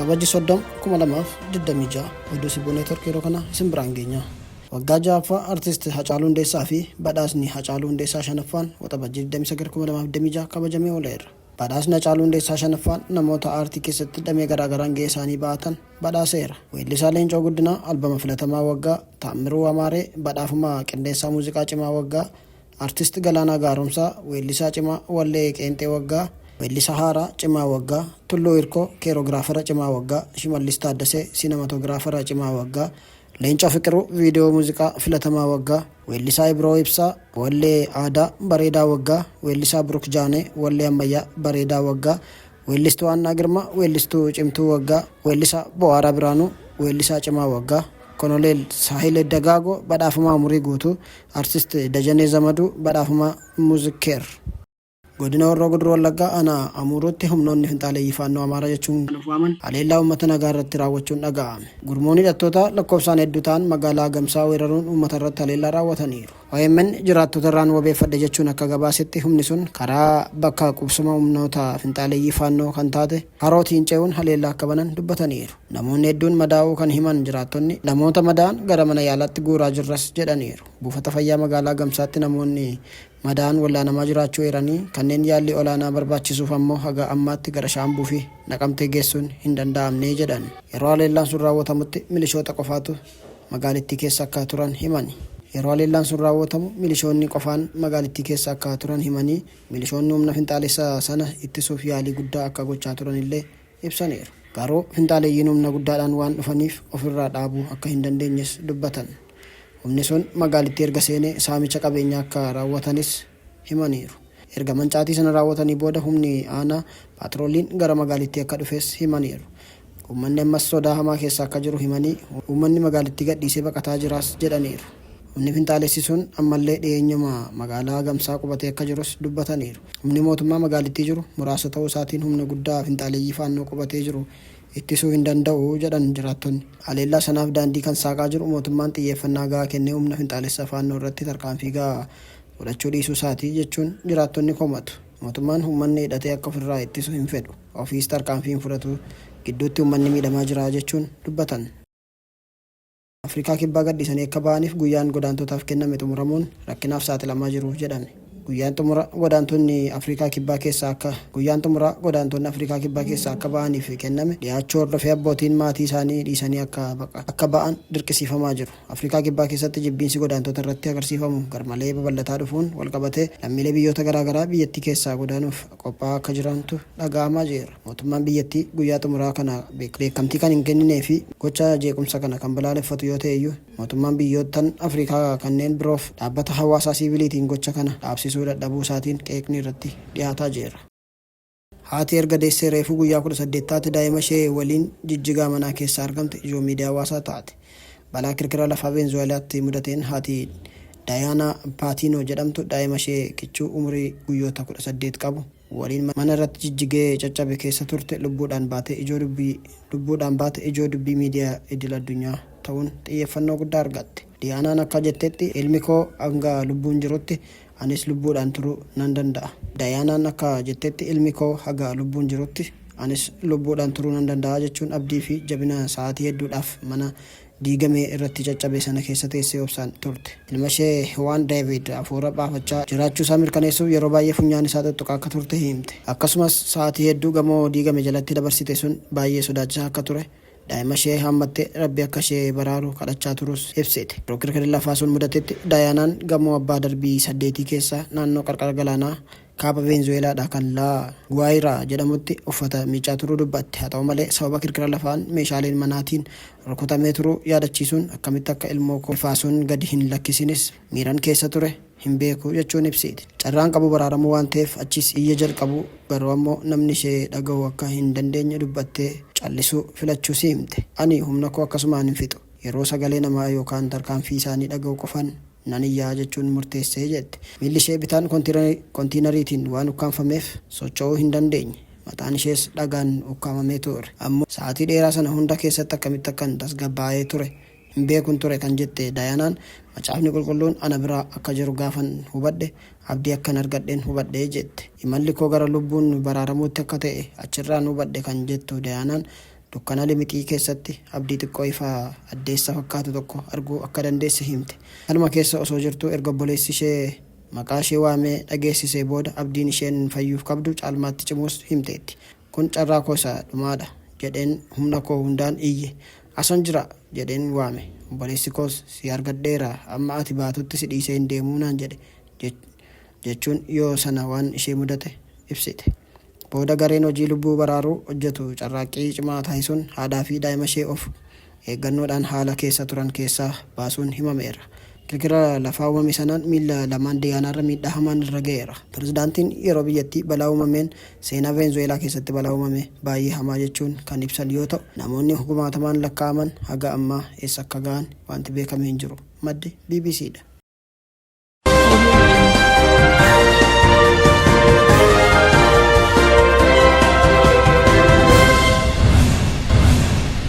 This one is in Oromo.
Waxabajji 30,2026 oduu Siboo Neetwork yeroo kana isin biraan geenya. Waggaa ja'affaa artiist Hacaaluu Hundeessaa fi badhaasni Hacaaluu Hundeessaa shanaffaan waxabajjii 29,2026 kabajamee ooleera. Badhaasni Hacaaluu Hundeessaa shanaffaan namoota aartii keessatti damee garaagaraan gahee isaanii ba'atan badhaaseera. Weellisaa Leencoo Guddinaa albama filatamaa waggaa, Taammiruu Amaaree badhaafama qindeessaa muuziqaa cimaa waggaa, artiist Galaanaa Gaaromsaa weellisaa cimaa wallee qeenxee waggaa, weellisaa haaraa cimaa waggaa, Tulluu Hirkoo keeroogiraafara cimaa waggaa, Shimallis Taaddasee sinematoograafara cimaa waggaa, Leencoo Fiqiruu viidiyoo muuziqaa filatamaa waggaa, weellisaa Ibroo Ibsaa wallee aadaa bareedaa waggaa, weellisaa Biruk Jaanee wallee ammayyaa bareedaa waggaa, weellistuu Annaa Girmaa weellistuu cimtuu waggaa, weellisaa Bo'aaraa Biraanuu weellisaa cimaa waggaa, Konoleel Saahilee Dagaagoo badhaafama umurii guutuu, artiist Dajanee Zamaduu badhaafama muuzikeer. Godina Horroo Guduruu Wallaggaa ana amuuruutti humnoonni finxaaleeyyii faannoo Amaaraa jechuun kan waaman haleellaa uummata nagaa irratti raawwachuun dhaga'ame. Gurmuun hidhattoota lakkoofsaan hedduu ta'an magaalaa Gamsaa weeraruun uummata irratti haleellaa raawwataniiru. OMN jiraattota irraan wabeeffadhe jechuun akka gabaasetti humni sun karaa bakka qubsuma humnoota finxaaleeyyii faannoo kan taate harootiin ce'uun haleellaa akka banan dubbataniiru. Namoonni hedduun madaa'uu kan himan jiraattonni namoota madaa'an gara mana yaalaatti guuraa jirras jedhaniiru. Buufata fayyaa magaalaa Gamsaatti namoonni madaa'an wallaanamaa jiraachuu eeranii kanneen yaalli olaanaa barbaachisuuf ammoo haga ammaatti gara Shaambuu fi Naqamtee geessuun hin danda'amne jedhan. Yeroo haleellaan sun raawwatamutti milishoota qofaatu magaalittii keessa akka turan himani. Yeroo haleellaan sun raawwatamu milishoonni qofaan magaalittii keessa akka turan himanii milishoonni humna finxaalessaa sana ittisuuf yaalii guddaa akka gochaa turan illee ibsaniiru. Garuu finxaaleeyyiin humna guddaadhaan waan dhufaniif ofirraa dhaabuu akka hin dandeenyes dubbatan. Humni sun magaalittii erga seenee saamicha qabeenyaa akka raawwatanis himaniiru. Erga mancaatii sana raawwatanii booda humni aanaa paatrooliin gara magaalittii akka dhufes himaniiru. Uummanni ammas sodaa hamaa keessa akka jiru himanii uummanni magaalittii gadhiisee baqataa jiraas jedhaniiru. Humni finxaalessi sun ammallee dhiyeenyuma magaalaa Gamsaa qubatee akka jirus dubbataniiru. Humni mootummaa magaalittii jiru muraasa ta'uu isaatiin humna guddaa finxaaleeyyii faannoo qubatee jiru ittisuu hin danda'u jedhan jiraattonni. Haleellaa sanaaf daandii kan saaqaa jiru mootummaan xiyyeeffannaa gahaa kennee humna finxaalessa faannoo irratti tarkaanfii gahaa fudhachuu dhiisuu isaatii jechuun jiraattonni komatu. Mootummaan uummanni hidhatee akka ofirraa ittisuu hin fedhu. Ofiis tarkaanfii hin fudhatu. Gidduutti uummanni miidhamaa jira jechuun dubbatan. Afrikaa kibbaa gadhiisanii akka ba'aniif guyyaan godaantotaaf kenname xumuramuun rakkinaaf saaxilamaa jiru jedhame. Guyyaan xumura godaantonni Afrikaa kibbaa keessaa akka ba'aniif kenname dhiyaachuu hordofee abbootiin maatii isaanii dhiisanii akka ba'an dirqisiifamaa jiru. Afrikaa kibbaa keessatti jibbiinsi godaantota irratti agarsiifamu garmalee babal'ataa dhufuun walqabatee lammiilee biyyoota garaagaraa biyyattii keessaa godaanuuf qophaa'aa akka jirantu dhaga'amaa jira. Mootummaan biyyattii guyyaa xumuraa kana beekamtii kan hin kenninee fi gocha jeequmsa kana kan balaaleffatu yoo ta'e iyyuu mootummaan biyyoottan Afrikaa kanneen biroof dhaabbata hawaasaa siviiliitiin gocha kana dhaabsisuu dadhabuu isaatiin qeeqni irratti dhiyaataa jira. Haati erga deessee reefuu guyyaa 18 daa'ima ishee waliin Jijjigaa manaa keessa argamte ijoo miidiyaa hawaasaa taate. Balaa kirkira lafaa Veenzuweelaatti mudateen haati Dayaanaa Paatiinoo jedhamtu daa'ima ishee kichuu umurii guyyoota 18 qabu waliin mana irratti jijjigee caccabe keessa turte lubbuudhaan baate ijoo dubbii miidiyaa idil addunyaa ta'uun xiyyeeffannoo guddaa argatte. Dayaanaan akka jettetti ilmi koo hanga lubbuun jirutti anis lubbuudhaan turuu nan danda'a. Dayaanaan akka jettetti ilmi koo haga lubbuun jirutti anis lubbuudhaan turuu nan danda'a jechuun abdii fi jabina sa'aatii hedduudhaaf mana diigamee irratti caccabe sana keessa teessee obsaan turte. Ilma ishee waan Daavid hafuura baafachaa jiraachuu isaa mirkaneessuuf yeroo baay'ee funyaan isaa tuttuqaa akka turte himte. Akkasumas sa'aatii hedduu gamoo diigame jalatti dabarsite sun baay'ee sodaachisaa akka ture. Daa'ima ishee hammattee Rabbi akka ishee baraaru kadhachaa turus ibsite. Yeroo kirkirri lafaa sun mudatetti Dayaanaan gamoo abbaa darbii 8 keessa naannoo qarqara galaanaa kaaba Veenzuweelaadhaa kan La Guayiraa jedhamutti uffata miicaa turuu dubbatte. Haa ta'u malee sababa kirkira lafaan meeshaaleen manaatiin rukutamee turuu yaadachiisuun akkamitti akka ilmoo koo lafaa sun gadi hin lakkisinis miiran keessa ture hin beeku jechuun ibsite. Carraan qabu baraaramuu waan ta'eef achis iyya jalqabu garuu ammoo namni ishee dhaga'uu akka hin dandeenye dubbattee callisuu filachuu si himte. Ani humna koo akkasumaan hin fixu. Yeroo sagalee namaa yookaan tarkaanfii isaanii dhaga'u qofaan nan iyyaa jechuun murteessee jette. Miilli ishee bitaan kontiinariitiin waan ukkaanfameef socho'uu hin dandeenye. Mataan ishees dhagaan ukkaamamee ture. Ammoo sa'aatii dheeraa sana hunda keessatti akkamitti akkan tasgabbaa'ee ture hin beekun ture kan jette Dayaanaan macaafni qulqulluun ana biraa akka jiru gaafan hubadhe abdii akkan argadheen hubadhee jette. Imalli koo gara lubbuun baraaramuutti akka ta'e achirraan hubadhe kan jettu Dayaanaan dukkana limitii keessatti abdii xiqqoo ifa addeessa fakkaatu tokko arguu akka dandeesse himte. Halma keessa osoo jirtu erga obboleessi ishee maqaa ishee waamee dhageessisee booda abdiin isheen fayyuuf qabdu caalmaatti cimuus himteetti. Kun carraa koo isa dhumaadha jedheen humna koo hundaan iyye. Asan jira jedheen waame. Obboleessi koos si argadheera amma ati baatutti si dhiisee hin deemuu naan jedhe jechuun yoo sana waan ishee mudate ibsite. Booda gareen hojii lubbuu baraaruu hojjetu carraaqqii cimaa taasisuun haadhaa fi daa'ima ishee of eeggannoodhaan haala keessa turan keessaa baasuun himameera. Kirkira lafaa uumame sanaan miila lamaan deegaanaarra miidhaa hamaan irra ga'eera. Pirezidaantiin yeroo biyyattii balaa uumameen seenaa Veenzuweelaa keessatti balaa uumame baay'ee hamaa jechuun kan ibsan yoo ta'u, namoonni kumaatamaan lakkaa'aman haga ammaa eessa akka ga'an wanti beekamee hin jiru. Maddi BBCdha.